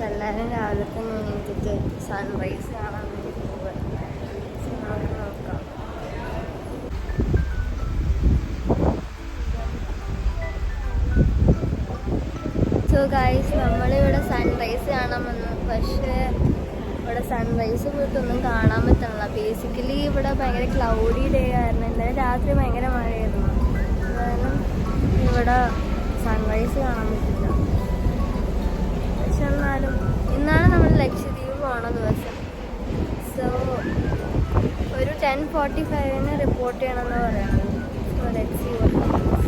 എല്ലാവരും രാവിലെ തന്നെ എണീറ്റിട്ട് സൺറൈസ് കാണാൻ വേണ്ടി പോവുക. നോക്കാം. സോ ഗൈസ്, നമ്മളിവിടെ സൺറൈസ് കാണാൻ വന്നു. പക്ഷേ ഇവിടെ സൺറൈസ് പോയിട്ടൊന്നും കാണാൻ പറ്റണില്ല. ബേസിക്കലി ഇവിടെ ഭയങ്കര ക്ലൗഡി ഡേ ആയിരുന്നു. ഇന്നലെ രാത്രി ഭയങ്കര മഴയായിരുന്നു. കാരണം ഇവിടെ സൺറൈസ് കാണാൻ പറ്റില്ല. പക്ഷെ എന്നാലും ഇന്നാണ് നമ്മൾ ലക്ഷദ്വീപ് പോണ ദിവസം. സോ ഒരു 10:45 റിപ്പോർട്ട് ചെയ്യണമെന്ന് പറയുന്നത്. So let's see what happens.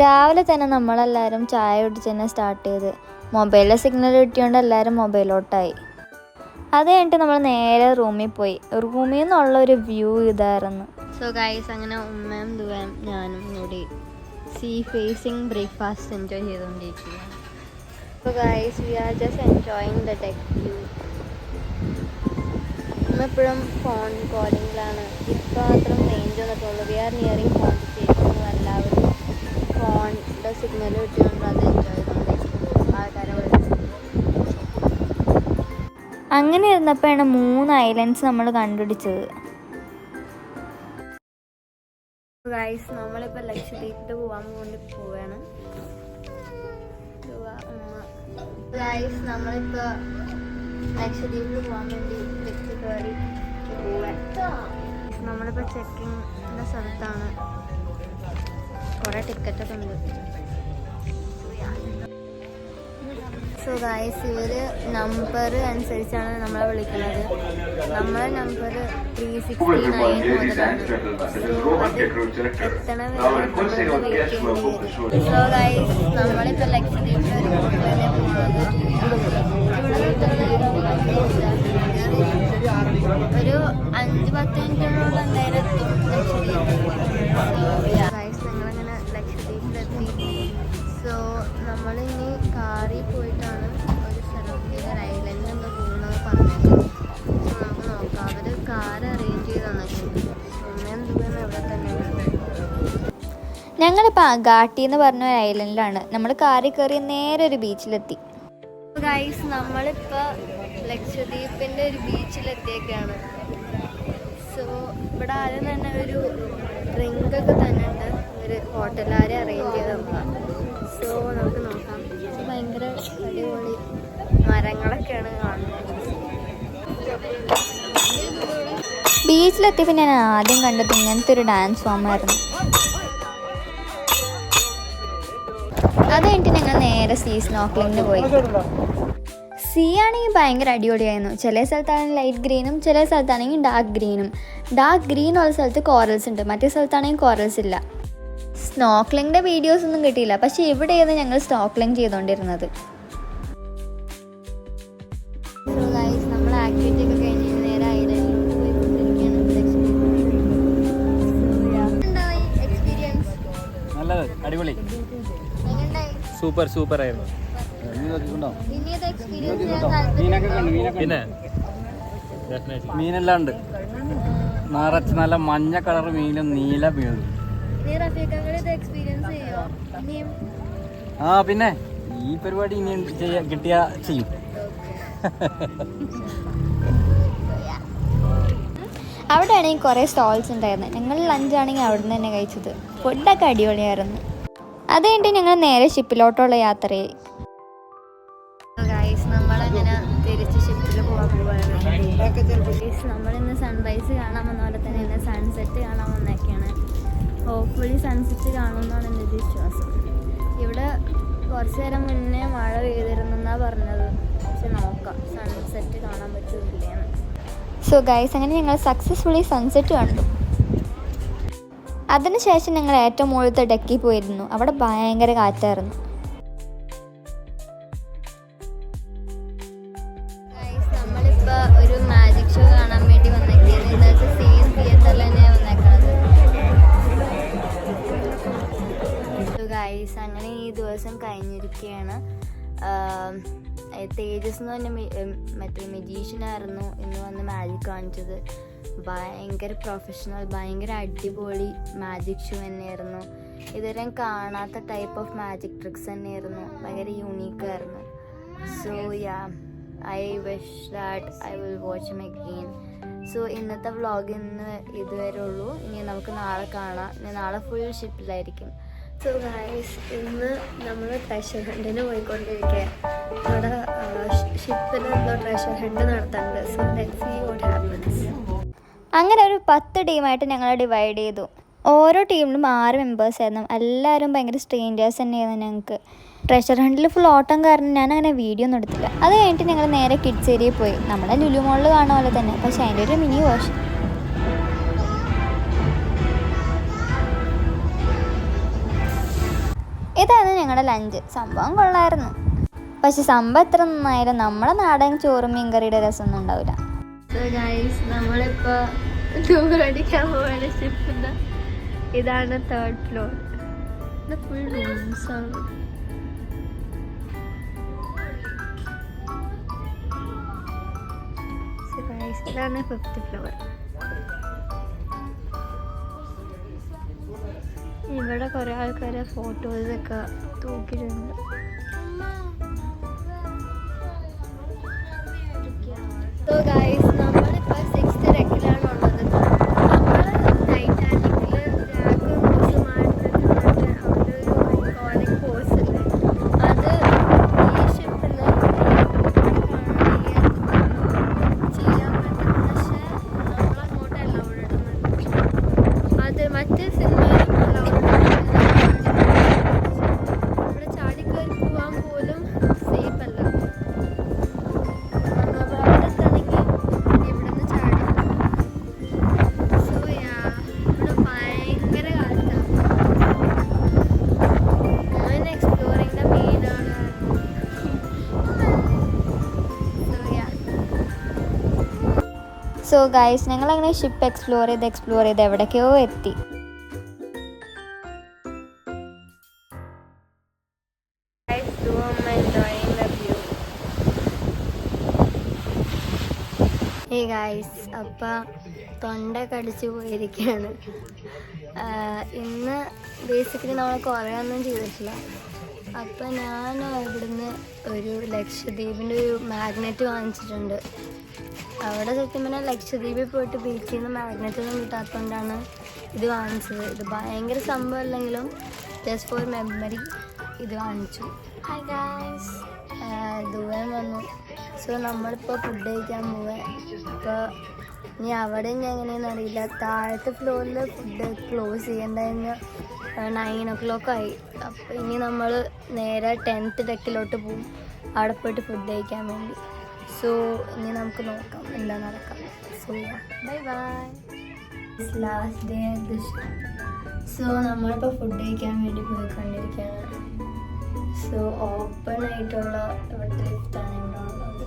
രാവിലെ തന്നെ നമ്മളെല്ലാവരും ചായ കുടിച്ച് തന്നെ സ്റ്റാർട്ട് ചെയ്ത് മൊബൈലിലെ സിഗ്നൽ കിട്ടിയോണ്ട് എല്ലാവരും മൊബൈലോട്ടായി. അത് കഴിഞ്ഞിട്ട് നമ്മൾ നേരെ റൂമിൽ പോയി. റൂമിൽ നിന്നുള്ള ഒരു വ്യൂ ഇതായിരുന്നു. സോ ഗൈസ്, അങ്ങനെ ഉമ്മയും ദുവയും ഞാനും കൂടി സീ ഫേസിങ് ബ്രേക്ക്ഫാസ്റ്റ് എൻജോയ് ചെയ്തുകൊണ്ടിരിക്കുകയാണ്. So guys, we are just enjoying the deck view. എപ്പോഴും ഫോൺ കോളിങ്ങിലാണ്. ഇപ്പോൾ മാത്രം റേഞ്ച് വന്നിട്ടുള്ളൂ. We are nearing Pondicherry. എല്ലാവരും ഫോണിൻ്റെ സിഗ്നൽ കിട്ടിയോണ്ട് അത് എൻജോയ് ചെയ്തുകൊണ്ടിരിക്കുന്നു. ആൾക്കാരെ വിളിച്ചു. അങ്ങനെ ഇരുന്നപ്പോഴാണ് 3 ഐലൻഡ്സ് നമ്മൾ കണ്ടുപിടിച്ചത്. ഗൈസ്, നമ്മളിപ്പോൾ ലക്ഷദ്വീപിൽ പോകാൻ വേണ്ടി പോവുകയാണ്. ഗൈസ്, നമ്മളിപ്പോൾ ലക്ഷദ്വീപിൽ പോകാൻ വേണ്ടി ടിക്കറ്റ് കയറി പോവാൻ. നമ്മളിപ്പോൾ ചെക്കിങ്ങിൻ്റെ സ്ഥലത്താണ്. കുറേ ടിക്കറ്റൊക്കെ ഉണ്ട്. സോ ഗൈസ്, ഇവർ നമ്പർ അനുസരിച്ചാണ് നമ്മളെ വിളിക്കുന്നത്. നമ്മളെ നമ്പർ 369 മുതലാണ്. സോ അത് എത്തണ വരെ നമ്മൾ വെയിറ്റ് ചെയ്യേണ്ടി. സോ ഗൈസ്, നമ്മളിപ്പോൾ ലക്ഷദ്വീപിൽ ഒരു ഹോട്ടലിലാണ് പോകുന്നത്. ഒരു 5-10 മിനിറ്റിനുള്ള എന്തായാലും എത്തും ലക്ഷദ്വീപിൽ. ഗൈസ്, ഞങ്ങളങ്ങനെ ലക്ഷദ്വീപിലെത്തി. സോ നമ്മളിനി കാറിൽ പോയിട്ടാണ് ഒരു സ്ഥലത്തേക്ക്, ഒരു ഐലൻഡ് എന്തോ പോകുന്നത് പറഞ്ഞത്. സോ നമുക്ക് നോക്കാം. അവർ കാർ അറേഞ്ച് ചെയ്ത് തന്നിട്ടുണ്ട്. ഒന്നേ ദൂരം ഇവിടെ തന്നെയാണ്. ഞങ്ങളിപ്പോൾ അഗാട്ടി എന്ന് പറഞ്ഞ ഒരു ഐലൻഡിലാണ്. നമ്മൾ കാറിൽ കയറി നേരെ ഒരു ബീച്ചിലെത്തി. ഗൈസ്, നമ്മളിപ്പോൾ ലക്ഷദ്വീപിൻ്റെ ഒരു ബീച്ചിലെത്തിയൊക്കെയാണ്. സോ ഇവിടെ ആദ്യം തന്നെ ഒരു ഡ്രിങ്കൊക്കെ തന്നെ ഉണ്ട്. ഒരു ഹോട്ടലുകാരെ അറേഞ്ച് ചെയ്ത് നോക്കാം. സോ നമുക്ക് നോക്കാം. ഭയങ്കര അടിപൊളി മരങ്ങളൊക്കെയാണ് കാണുന്നത്. ബീച്ചിലെത്തിയപ്പോൾ ഞാൻ ആദ്യം കണ്ടത് ഇങ്ങനത്തെ ഒരു ഡാൻസ് ഫോമായിരുന്നു. അത് കഴിഞ്ഞിട്ട് ഞങ്ങൾ നേരെ സീ സ്നോർക്കലിങ്ങിന് പോയി. സീ ആണെങ്കിൽ ഭയങ്കര അടിപൊളിയായിരുന്നു. ചില സ്ഥലത്താണെങ്കിൽ ലൈറ്റ് ഗ്രീനും ചില സ്ഥലത്താണെങ്കിൽ ഡാർക്ക് ഗ്രീനും. ഡാർക്ക് ഗ്രീൻ ഉള്ള സ്ഥലത്ത് കോറൽസ് ഉണ്ട്, മറ്റേ സ്ഥലത്താണെങ്കിൽ കോറൽസ് ഇല്ല. സ്നോർക്കലിങ്ങിൻ്റെ വീഡിയോസ് ഒന്നും കിട്ടിയില്ല. പക്ഷേ ഇവിടെയായിരുന്നു ഞങ്ങൾ സ്നോർക്കലിങ് ചെയ്തുകൊണ്ടിരുന്നത്. നമ്മൾ ആക്ടിവിറ്റി ഒക്കെ കഴിഞ്ഞ് നേരെ ഐലൻഡിലോട്ട് പോയിക്കൊണ്ടിരിക്കുകയാണ്. എക്സ്പീരിയൻസ് നല്ലത്, അടിപൊളി, സൂപ്പർ സൂപ്പർ ആയിരുന്നു. പിന്നെ മീനെല്ലാം ഉണ്ട്. നിറച്ച് നല്ല മഞ്ഞ കളർ മീനും നീല മീനും. ആ പിന്നെ ഈ പരിപാടി ഇനി കിട്ടിയാ ചെയ്യും. അവിടെ ആണെങ്കിൽ കുറേ സ്റ്റോൾസ് ഉണ്ടായിരുന്നു. ഞങ്ങൾ ലഞ്ചാണെങ്കിൽ അവിടെ നിന്ന് തന്നെ കഴിച്ചത്. ഫുഡൊക്കെ അടിപൊളിയായിരുന്നു. അത് കഴിഞ്ഞിട്ട് ഞങ്ങൾ നേരെ ഷിപ്പിലോട്ടുള്ള യാത്രയായി. നമ്മളങ്ങനെ തിരിച്ച് ഷിപ്പിൽ പോകാൻ പോവാണ്. നമ്മളിന്ന് സൺറൈസ് കാണാൻ വന്ന പോലെ തന്നെ ഇന്ന് സൺസെറ്റ് കാണാൻ വന്നൊക്കെയാണ്. ഹോപ്പ്ഫുള്ളി സൺസെറ്റ് കാണുമെന്നാണ് എൻ്റെ ഒരു വിശ്വാസം. ഇവിടെ കുറച്ച് നേരം മുന്നേ മഴ പെയ്തിരുന്നെന്നാണ് പറഞ്ഞത്. പക്ഷെ നോക്കാം സൺസെറ്റ് കാണാൻ പറ്റുന്നില്ലേന്ന്. സോ ഗൈസ്, അങ്ങനെ ഞങ്ങൾ സക്സസ്ഫുള്ളി സൺസെറ്റ് കണ്ടു. അതിനുശേഷം ഞങ്ങൾ ഏറ്റവും മുകളിലത്തെ ഡെക്കിൽ പോയിരുന്നു. അവിടെ ഭയങ്കര കാറ്റായിരുന്നു. നമ്മളിപ്പോൾ ഒരു മാജിക് ഷോ കാണാൻ വേണ്ടി വന്നേക്കാണ്. സെയിം തിയേറ്ററിൽ തന്നെയാണ് വന്നേക്കുന്നത്. ഗൈസ്, അങ്ങനെ ഈ ദിവസം കഴിഞ്ഞിരിക്കുകയാണ്. തേജസ് എന്ന് പറഞ്ഞ മറ്റേ മെജീഷ്യനായിരുന്നു ഇന്ന് വന്ന് മാജിക് കാണിച്ചത്. ഭയങ്കര പ്രൊഫഷണൽ, ഭയങ്കര അടിപൊളി മാജിക് ഷോ തന്നെയായിരുന്നു. ഇതുവരെ കാണാത്ത ടൈപ്പ് ഓഫ് മാജിക് ട്രിക്സ് തന്നെയായിരുന്നു. ഭയങ്കര യൂണീക്കായിരുന്നു. So yeah I wish that I will watch him again. So ഇന്നത്തെ വ്ളോഗ് ഇന്ന് ഇതുവരെ ഉള്ളൂ. ഇനി നമുക്ക് നാളെ കാണാം. ഞാൻ നാളെ ഫുൾ ഷിപ്പിലായിരിക്കും. സോ ഗൈസ്, ഇന്ന് നമ്മൾ ട്രഷർ ഹണ്ടിന് പോയിക്കൊണ്ടിരിക്കുക. അവിടെ ഷിപ്പിൽ എന്തോ ട്രഷർ ഹണ്ട് നടത്താറുണ്ട്. So let's see what happens. അങ്ങനെ ഒരു 10 ടീമായിട്ട് ഞങ്ങൾ ഡിവൈഡ് ചെയ്തു. ഓരോ ടീമിലും 6 മെമ്പേഴ്സ് ആയിരുന്നു. എല്ലാവരും ഭയങ്കര സ്ട്രേഞ്ചേഴ്സ് തന്നെയായിരുന്നു ഞങ്ങൾക്ക്. ട്രഷർ ഹണ്ടിൽ ഫുൾ ഓട്ടം കാരണം ഞാൻ അങ്ങനെ വീഡിയോ ഒന്നും എടുത്തില്ല. അത് കഴിഞ്ഞിട്ട് ഞങ്ങൾ നേരെ കിഡ്സ് ഏരിയയിൽ പോയി. നമ്മളെ ലുലു മോളിൽ കാണുന്ന പോലെ തന്നെ, പക്ഷേ അതിൻ്റെ ഒരു മിനി വേർഷൻ. ഇതാണ് ഞങ്ങളുടെ ലഞ്ച്. സംഭവം കൊള്ളായിരുന്നു. പക്ഷെ സംഭവം എത്ര നന്നായാലും നമ്മളെ നാടൻ ചോറും മീൻകറിയുടെ രസമൊന്നും ഉണ്ടാവില്ല. സോ ഗൈസ്, നമ്മളിപ്പോൾ ടൂർ അടിക്കാൻ പോവാണ് ഷിപ്പിൻ്റെ. ഇതാണ് 3rd ഫ്ലോർ. ഇത് ഫുൾ റൂംസാണ്. ഇതാണ് 5th ഫ്ലോർ. ഇവിടെ കുറേ ആൾക്കാരെ ഫോട്ടോസൊക്കെ തൂക്കിയിട്ടുണ്ട്. സോ ഗൈസ്, നമ്മളിപ്പോൾ 6th ഡെക്കിലാണ് ഉള്ളത്. നമ്മൾ ടൈറ്റാനിക്കിൽ ജാക്കും റോസുമായിട്ട് അവിടെ ഒരു ഐക്കോണിക് പോസ് ഉണ്ട്. അത് ഈ ഷിപ്പിൽ ചെയ്യാൻ പറ്റും. പക്ഷേ നമ്മളങ്ങോട്ടല്ല അവിടെ ഇടുന്നത്. അത് മറ്റേ സിനിമയിൽ ഇവിടെ ചാടിക്കയറി പോവാൻ പോലും സേഫ് അല്ല. സോ ഗൈസ്, ഞങ്ങളങ്ങനെ ഷിപ്പ് എക്സ്പ്ലോർ ചെയ്ത് എവിടേക്കോ എത്തി. Hey guys, അപ്പം തൊണ്ട കടിച്ചു പോയിരിക്കുകയാണ്. ഇന്ന് ബേസിക്കലി നമ്മൾ കുറേ ഒന്നും ചെയ്തിട്ടില്ല. അപ്പം ഞാൻ ഇവിടുന്ന് ഒരു ലക്ഷദ്വീപിൻ്റെ ഒരു മാഗ്നറ്റ് വാങ്ങിച്ചിട്ടുണ്ട്. അവിടെ സത്യം പറഞ്ഞാൽ ലക്ഷദ്വീപിൽ പോയിട്ട് ബീച്ചിൽ നിന്ന് മാഗ്നറ്റ് ഒന്നും കിട്ടാത്തതുകൊണ്ടാണ് ഇത് വാങ്ങിച്ചത്. ഇത് ഭയങ്കര സംഭവം അല്ലെങ്കിലും ജസ്റ്റ് ഫോർ മെമ്മറി ഇത് വാങ്ങിച്ചു. ഹായ് ഗൈസ്, ദൂരം വന്നു. സോ നമ്മളിപ്പോൾ ഫുഡ് കഴിക്കാൻ പോവാൻ. അപ്പോൾ ഇനി അവിടെ ഞാൻ എങ്ങനെയാണെന്ന് അറിയില്ല. താഴത്തെ ഫ്ലോറിൽ ഫുഡ് ക്ലോസ് ചെയ്യേണ്ടതിന് 9 o'clock ആയി. അപ്പോൾ ഇനി നമ്മൾ നേരെ 10th ഡെക്കിലോട്ട് പോകും, അവിടെ പോയിട്ട് ഫുഡ് കഴിക്കാൻ വേണ്ടി. സോ ഇനി നമുക്ക് നോക്കാം എന്താ നടക്കാം. So bye bye. Last day at the ship. So നമ്മളിപ്പോൾ ഫുഡ് കഴിക്കാൻ വേണ്ടി പോയിക്കൊണ്ടിരിക്കുകയാണ്. സോ ഓപ്പൺ ആയിട്ടുള്ള ഇവിടുത്തെ ലിഫ്റ്റാണ് ഇവിടെ ഉള്ളത്.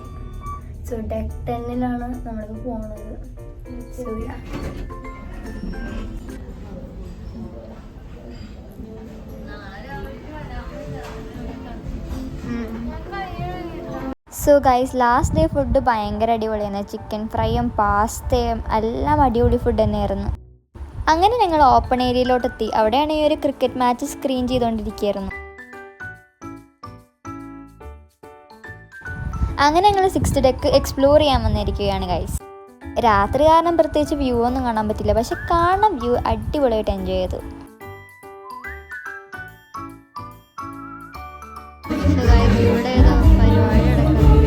സോ ഡെക്ക് 10ലാണ് നമ്മളിപ്പോൾ പോകുന്നത്. So so guys, last day food ഭയങ്കര അടിപൊളിയായിരുന്നു. ചിക്കൻ ഫ്രൈയും പാസ്തയും എല്ലാം അടിപൊളി ഫുഡ് തന്നെയായിരുന്നു. അങ്ങനെ ഞങ്ങൾ ഓപ്പൺ ഏരിയയിലോട്ടെത്തി. അവിടെയാണ് ഈ ഒരു ക്രിക്കറ്റ് മാച്ച് സ്ക്രീൻ ചെയ്തുകൊണ്ടിരിക്കുകയായിരുന്നു. അങ്ങനെ ഞങ്ങൾ 6th ഡെക്ക് എക്സ്പ്ലോർ ചെയ്യാൻ വന്നിരിക്കുകയാണ് ഗൈസ്. രാത്രി കാരണം പ്രത്യേകിച്ച് വ്യൂ ഒന്നും കാണാൻ പറ്റില്ല, പക്ഷെ കാണാൻ വ്യൂ അടിപൊളിയായിട്ട് എൻജോയ് ചെയ്തു. ഇവിടെ ഏതോ പരിപാടി നടക്കുന്നുണ്ട്.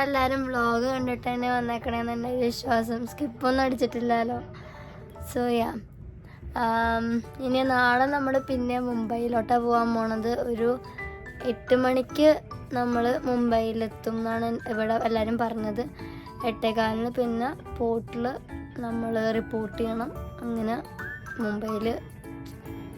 എല്ലാവരും വ്ളോഗ് കണ്ടിട്ട് തന്നെ വന്നേക്കണേന്ന് എൻ്റെ വിശ്വാസം. സ്കിപ്പൊന്നും അടിച്ചിട്ടില്ലല്ലോ. സോ യാ, ഇനി നാളെ നമ്മൾ പിന്നെ മുംബൈയിലോട്ടാണ് പോകാൻ പോണത്. ഒരു 8 മണിക്ക് നമ്മൾ മുംബൈയിലെത്തും എന്നാണ് ഇവിടെ എല്ലാവരും പറഞ്ഞത്. 8:15 പിന്നെ പോർട്ടിൽ നമ്മൾ റിപ്പോർട്ട് ചെയ്യണം. അങ്ങനെ മുംബൈയിൽ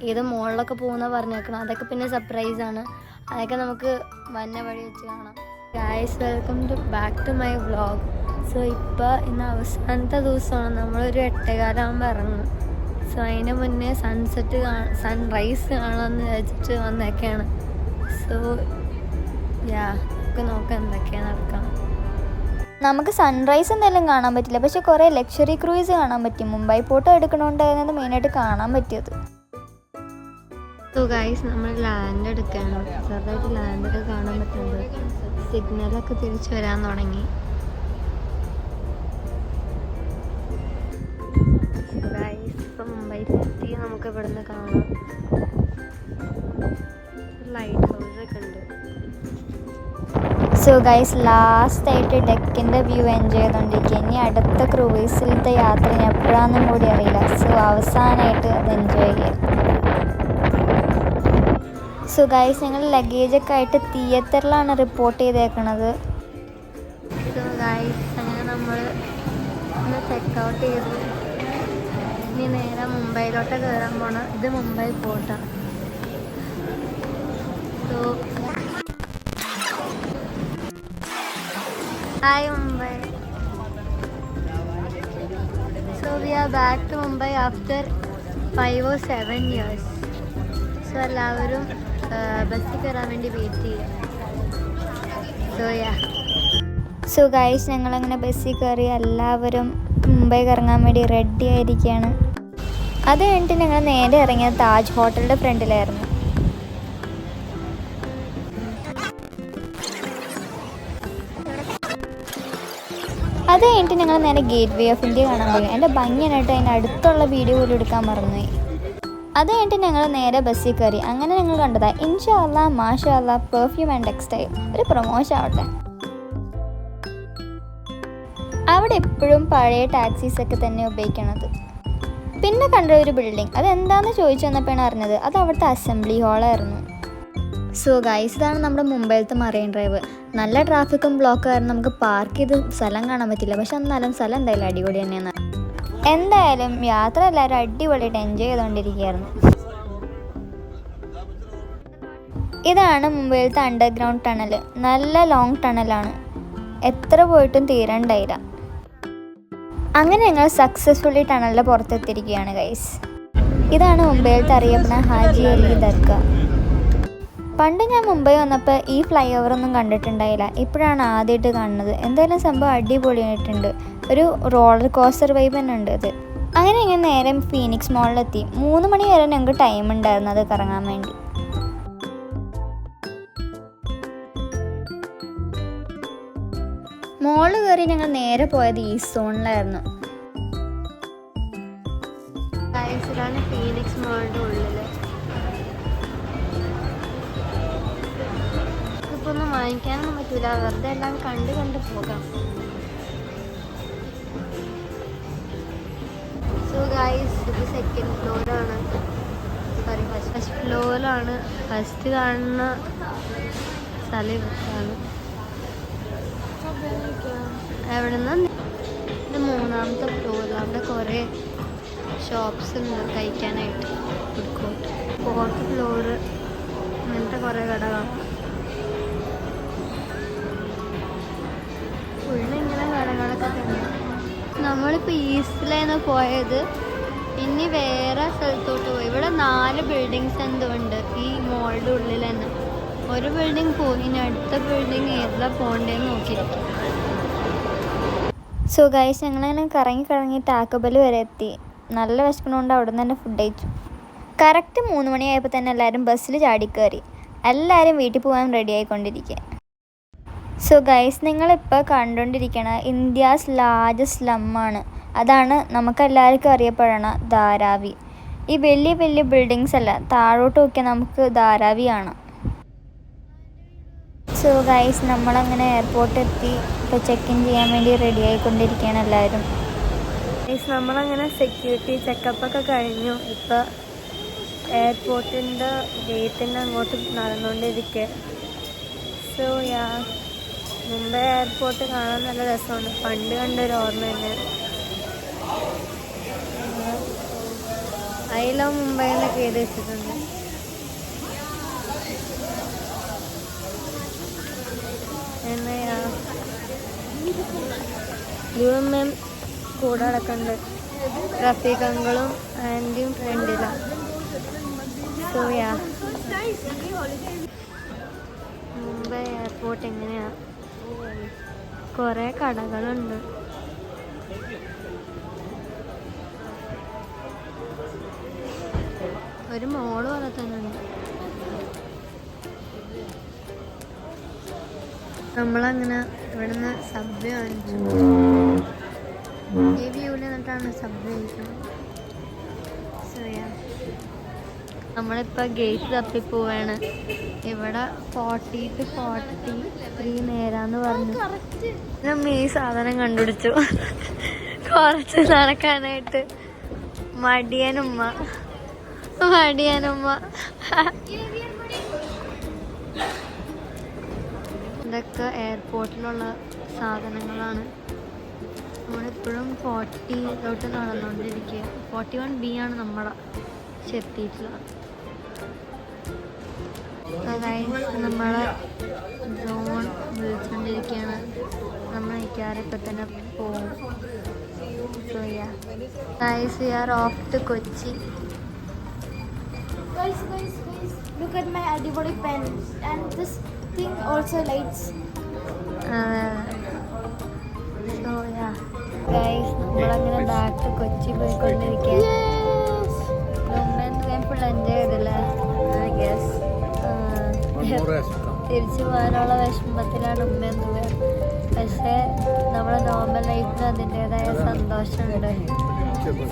ഏത് മോളിലൊക്കെ പോകുന്ന പറഞ്ഞേക്കണം. അതൊക്കെ പിന്നെ സർപ്രൈസാണ്. അതൊക്കെ നമുക്ക് വന്ന വഴി വെച്ച് കാണാം. Guys, welcome back to my vlog. So ഇപ്പോൾ ഇന്ന് അവസാനത്തെ ദിവസമാണ്. നമ്മളൊരു 8:15 ഇറങ്ങും. സോ അതിന് മുന്നേ സൺറൈസ് കാണാമെന്ന് വിചാരിച്ചിട്ട് വന്നേക്കാണ്. സോ നമുക്ക് നോക്കാം എന്തൊക്കെയാണ് നടക്കാം. നമുക്ക് സൺറൈസ് എന്തെങ്കിലും കാണാൻ പറ്റില്ല, പക്ഷെ കുറേ ലക്ഷറി ക്രൂയിസ് കാണാൻ പറ്റി. മുംബൈ പോർട്ട് എടുക്കണോണ്ടായിരുന്നത് മെയിനായിട്ട് കാണാൻ പറ്റിയത്. സോ ഗൈസ്, നമ്മൾ ലാൻഡ് എടുക്കണം. ചെറുതായിട്ട് ലാൻഡൊക്കെ കാണാൻ പറ്റുന്നുണ്ട്. സിഗ്നലൊക്കെ തിരിച്ചു വരാൻ തുടങ്ങി. ഗൈസ്, ഇപ്പം മുംബൈയിലെത്തി. നമുക്ക് ഇവിടുന്ന് കാണാം. ലൈറ്റ് ഹൗസൊക്കെ ഉണ്ട്. സോ ഗൈസ്, ലാസ്റ്റായിട്ട് ഡെക്കിൻ്റെ വ്യൂ എൻജോയ് ചെയ്തുകൊണ്ടിരിക്കുക. ഇനി അടുത്ത ക്രൂയിസിലത്തെ യാത്ര ഇനി എപ്പോഴാണെന്നും കൂടി അറിയില്ല. സോ അവസാനമായിട്ട് അത് എൻജോയ് ചെയ്യാം. സോ ഗൈസ്, ഞങ്ങൾ ലഗേജൊക്കെ ആയിട്ട് തിയേറ്ററിലാണ് റിപ്പോർട്ട് ചെയ്തേക്കണത്. സോ ഗൈസ്, അങ്ങനെ നമ്മൾ ഒന്ന് ചെക്കൗട്ട് ചെയ്തു. ഇനി നേരെ മുംബൈയിലോട്ട് കയറാൻ പോണം. ഇത് മുംബൈ പോർട്ടാണ്. So hi Mumbai. So we are back to Mumbai after 5 or 7 years. So എല്ലാവരും ബസ്സിൽ കയറാൻ വേണ്ടി വെയിറ്റ് ചെയ്യാം. സോ ഗൈസ്, ഞങ്ങളങ്ങനെ ബസ്സിൽ കയറി എല്ലാവരും മുംബൈ കറങ്ങാൻ വേണ്ടി റെഡി ആയിരിക്കുകയാണ്. അത് കഴിഞ്ഞിട്ട് ഞങ്ങൾ നേരെ ഇറങ്ങിയത് താജ് ഹോട്ടലിൻ്റെ ഫ്രണ്ടിലായിരുന്നു. അത് കഴിഞ്ഞിട്ട് ഞങ്ങൾ നേരെ ഗേറ്റ് വേ ഓഫ് ഇന്ത്യ കാണാൻ പോയി. എൻ്റെ ഭംഗിയായിട്ട് അതിൻ്റെ അടുത്തുള്ള വീഡിയോ പോലും എടുക്കാൻ മറന്നുപോയി. അത് കഴിഞ്ഞിട്ട് ഞങ്ങൾ നേരെ ബസ്സിൽ കയറി. അങ്ങനെ ഞങ്ങൾ കണ്ടതാ ഇൻഷാ അല്ലാ മാഷാ അല്ലാ പെർഫ്യൂം ആൻഡ് ടെക്സ്റ്റൈൽ. ഒരു പ്രൊമോഷൻ ആവട്ടെ. അവിടെ എപ്പോഴും പഴയ ടാക്സീസൊക്കെ തന്നെ ഉപയോഗിക്കണത്. പിന്നെ കണ്ട ഒരു ബിൽഡിംഗ്, അതെന്താണെന്ന് ചോദിച്ചു വന്നപ്പോഴാണ് അറിഞ്ഞത് അത് അവിടുത്തെ അസംബ്ലി ഹാളായിരുന്നു. സോ ഗൈസ്, ഇതാണ് നമ്മുടെ മുംബൈയിലത്തെ മറൈൻ ഡ്രൈവ്. നല്ല ട്രാഫിക്കും ബ്ലോക്കും ആയിരുന്നു. നമുക്ക് പാർക്ക് ചെയ്ത് സ്ഥലം കാണാൻ പറ്റില്ല, പക്ഷെ എന്നാലും സ്ഥലം എന്തായാലും അടിപൊളി തന്നെയാണ്. എന്തായാലും യാത്ര എല്ലാവരും അടിപൊളിയായിട്ട് എൻജോയ് ചെയ്തുകൊണ്ടിരിക്കുകയായിരുന്നു. ഇതാണ് മുംബൈയിലത്തെ അണ്ടർഗ്രൗണ്ട് ടണൽ. നല്ല ലോങ് ടണലാണ്, എത്ര പോയിട്ടും തീരണ്ടായില്ല. അങ്ങനെ ഞങ്ങൾ സക്സസ്ഫുള്ളി ടണലിൻ്റെ പുറത്തെത്തിയിരിക്കുകയാണ് ഗൈസ്. ഇതാണ് മുംബൈയിലത്തെ അറിയപ്പെടുന്ന ഹാജി അലി ദർഗ. പണ്ട് ഞാൻ മുംബൈ വന്നപ്പോൾ ഈ ഫ്ലൈ ഓവറൊന്നും കണ്ടിട്ടുണ്ടായില്ല. ഇപ്പോഴാണ് ആദ്യമായിട്ട് കാണുന്നത്. എന്തായാലും സംഭവം അടിപൊളിയായിട്ടുണ്ട്. ഒരു റോളർ കോസ്റ്റർ വൈബ് തന്നെ ഉണ്ട് ഇത്. അങ്ങനെ ഇങ്ങനെ നേരെ ഫീനിക്സ് മോളിലെത്തി. 3 മണി വരെ ഞങ്ങൾക്ക് ടൈം ഉണ്ടായിരുന്നു അത് കറങ്ങാൻ വേണ്ടി. മോളിൽ കയറി ഞങ്ങൾ നേരെ പോയത് ഈസ്റ്റ് സോണിലായിരുന്നു. ഇതാണ് ഫീനിക്സ് മോളിൻ്റെ ഉള്ളിൽ. ഇതിപ്പോൾ ഒന്നും വാങ്ങിക്കാനൊന്നും പറ്റൂല, വെറുതെ എല്ലാം കണ്ട് പോകാം. സോ ഗൈസ്, ഇത് സെക്കൻഡ് ഫ്ലോറാണ്. സോറി, ഫസ്റ്റ് ഫ്ലോറിലാണ്. ഫസ്റ്റ് കാണുന്ന സ്ഥലം ഇവിടെയാണ്. എവിടെ നിന്ന് ഇത് 3ാമത്തെ ഫ്ലോറിൽ. അവിടെ കുറേ ഷോപ്സ് ഉണ്ട് കഴിക്കാനായിട്ട്. Food court. 4th ഫ്ലോറ് അങ്ങനത്തെ കുറേ കടകളാണ്. ഫുള്ള് ഇങ്ങനെ കടകളൊക്കെ തന്നെ. നമ്മളിപ്പോൾ ഈസ്റ്റിലാണ് പോയത്. ഇനി വേറെ സ്ഥലത്തോട്ട് പോയി. ഇവിടെ 4 ബിൽഡിങ്സ് എന്തുണ്ട് ഈ മോളുടെ ഉള്ളിൽ തന്നെ. ഒരു ബിൽഡിംഗ് പോയി, ഇനി അടുത്ത ബിൽഡിംഗ് ഏതാ പോകേണ്ടതെന്ന് നോക്കിയിരിക്കും. സോ ഗൈസ്, ഞങ്ങളങ്ങനെ കറങ്ങി ടാക്കോബെൽ വരെ എത്തി. നല്ല വിശക്കണോണ്ട് അവിടെ നിന്ന് തന്നെ ഫുഡ് കഴിച്ചു. കറക്റ്റ് 3 മണിയായപ്പോൾ തന്നെ എല്ലാവരും ബസ്സിൽ ചാടിക്കയറി. എല്ലാവരും വീട്ടിൽ പോകാൻ റെഡി ആയിക്കൊണ്ടിരിക്കുക. സോ ഗൈസ്, നിങ്ങളിപ്പോൾ കണ്ടുകൊണ്ടിരിക്കണ ഇന്ത്യാസ് ലാർജസ്റ്റ് സ്ലമ്മാണ്. അതാണ് നമുക്കെല്ലാവർക്കും അറിയപ്പെടണ ധാരാവി. ഈ വലിയ ബിൽഡിങ്സ് അല്ല, താഴോട്ട് നോക്കിയാൽ നമുക്ക് ധാരാവി കാണാം. സോ ഗൈസ്, നമ്മളങ്ങനെ എയർപോർട്ടിൽ എത്തി. ഇപ്പോൾ ചെക്ക് ഇൻ ചെയ്യാൻ വേണ്ടി റെഡി ആയിക്കൊണ്ടിരിക്കുകയാണ് എല്ലാവരും. ഗൈസ്, നമ്മളങ്ങനെ സെക്യൂരിറ്റി ചെക്കപ്പൊക്കെ കഴിഞ്ഞു. ഇപ്പോൾ എയർപോർട്ടിൻ്റെ ഗേറ്റിൻ്റെ അങ്ങോട്ട് നടന്നുകൊണ്ടിരിക്കുക. സോ മുംബൈ എയർപോർട്ട് കാണാൻ നല്ല രസമുണ്ട്. പണ്ട് കണ്ടൊരു ഓർമ്മ തന്നെ. ഐ ലവ് മുംബൈ എന്നൊക്കെ എഴുതി വെച്ചിട്ടുണ്ട്. എന്നയാ UMM കൂടെ നടക്കുന്നുണ്ട്. റഫീഖ് അങ്കിളും ആൻറ്റിയും ഫ്രണ്ടിലാണ്. സോയാ മുംബൈ എയർപോർട്ട് എങ്ങനെയാ? കുറേ കടകളുണ്ട്. ഒരു മോള് പോലെ തന്നെ ഉണ്ട്. നമ്മളങ്ങനെ ഇവിടുന്ന് സബ്വേ വാങ്ങിച്ചു. ഈ വ്യൂവിൽ നിന്നിട്ടാണ് സബ്വേ കഴിക്കുന്നത്. സോയാ നമ്മളിപ്പോൾ ഗേറ്റ് തപ്പി പോവാണ്. ഇവിടെ 40 to 43 നേരാന്ന് പറഞ്ഞു. നമ്മ ഈ സാധനം കണ്ടുപിടിച്ചു. കുറച്ച് നടക്കാനായിട്ട് മടിയനുമ്മ. ഇതൊക്കെ എയർപോർട്ടിലുള്ള സാധനങ്ങളാണ്. നമ്മളിപ്പോഴും 40 നടന്നുകൊണ്ടിരിക്കുക. 41B ആണ് നമ്മളെ എത്തിയിട്ടുള്ളത്. നമ്മളെ ഡ്രോൺ വിളിച്ചുകൊണ്ടിരിക്കുകയാണ്. നമ്മൾ മിക്കവാറും ഇപ്പം തന്നെ പോകും. So yeah guys, we are off to Kochi. Guys, look at my antibody pen, and this thing also lights. So yeah guys, നമ്മളങ്ങനെ ബാക്ക് ടു കൊച്ചി പോയിക്കൊണ്ടിരിക്കുകയാണ്. ഞാൻ ഫുൾ എൻജോയ് ചെയ്തില്ലേ? ഐ ഗസ് തിരിച്ചു പോകാനുള്ള വിഷമത്തിലാണ് ഉമ്മയെന്ന്. പക്ഷേ നമ്മുടെ നോർമൽ ലൈഫിന് അതിൻ്റെതായ സന്തോഷമുണ്ട്.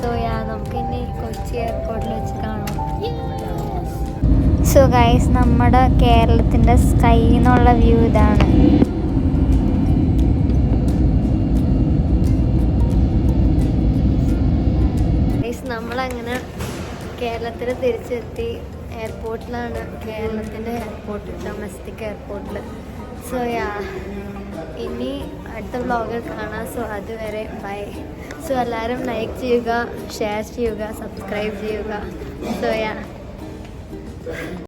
സോ യാ നമുക്കിനി കൊച്ചി എയർപോർട്ടിൽ വെച്ച് കാണാം. സോ ഗൈസ്, നമ്മുടെ കേരളത്തിൻ്റെ സ്കൈ എന്നുള്ള വ്യൂ ഇതാണ്. നമ്മളങ്ങനെ കേരളത്തിൽ തിരിച്ചെത്തി. എയർപോർട്ടിലാണ്, കേരളത്തിൻ്റെ എയർപോർട്ട്, ഡൊമസ്റ്റിക് എയർപോർട്ടിൽ. സോ യാ ഇനി അടുത്ത വ്ളോഗിൽ കാണാം. സോ അതുവരെ ബൈ. സോ എല്ലാവരും ലൈക്ക് ചെയ്യുക, ഷെയർ ചെയ്യുക, സബ്സ്ക്രൈബ് ചെയ്യുക. So yeah